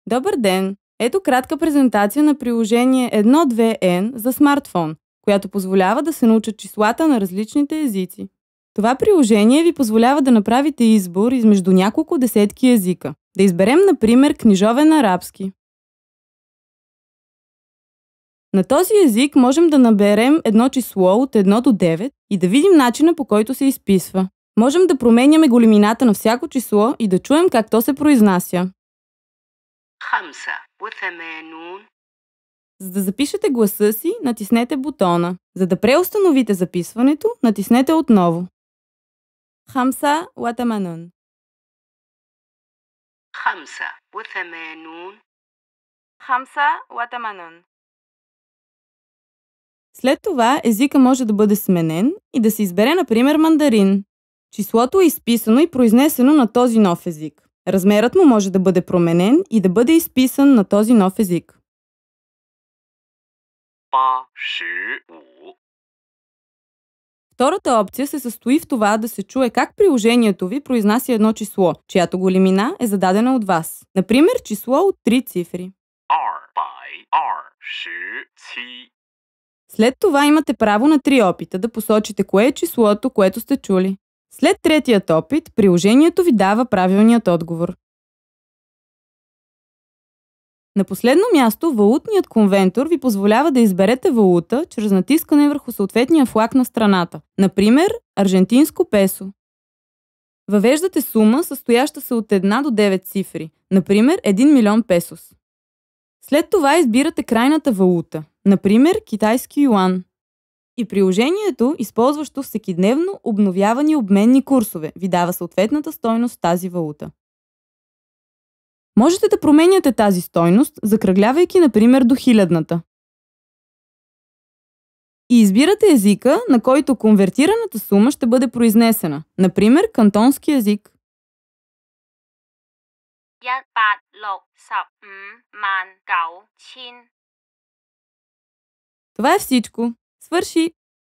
Добър ден! Ето кратка презентация на приложение 1.2n за смартфон, която позволява да се научат числата на различните езици. Това приложение ви позволява да направите избор измежду няколко десетки езика. Да изберем, например, книжовен арабски. На този език можем да наберем едно число от 1 до 9 и да видим начина, по който се изписва. Можем да променяме големината на всяко число и да чуем как то се произнася. 85. За да запишете гласа си, натиснете бутона. За да преустановите записването, натиснете отново. Хамса Уатаманун. 85. Хамса Уатаманун. След това езика може да бъде сменен и да се избере, например, мандарин. Числото е изписано и произнесено на този нов език. Размерът му може да бъде променен и да бъде изписан на този нов език. 85. Втората опция се състои в това да се чуе как приложението ви произнася едно число, чиято големина е зададена от вас. Например, число от 3 цифри. 227. След това имате право на 3 опита да посочите кое е числото, което сте чули. След третият опит, приложението ви дава правилният отговор. На последно място, валутният конвертор ви позволява да изберете валута чрез натискане върху съответния флаг на страната, например, аржентинско песо. Въвеждате сума, състояща се от 1 до 9 цифри, например 1 милион песос. След това избирате крайната валута, например китайски юан. И приложението, използващо всекидневно обновявани обменни курсове, ви дава съответната стойност в тази валута. Можете да променяте тази стойност, закръглявайки, например, до хилядната. И избирате езика, на който конвертираната сума ще бъде произнесена, например, кантонски език. 1865,900,000. Това е всичко. Свърши!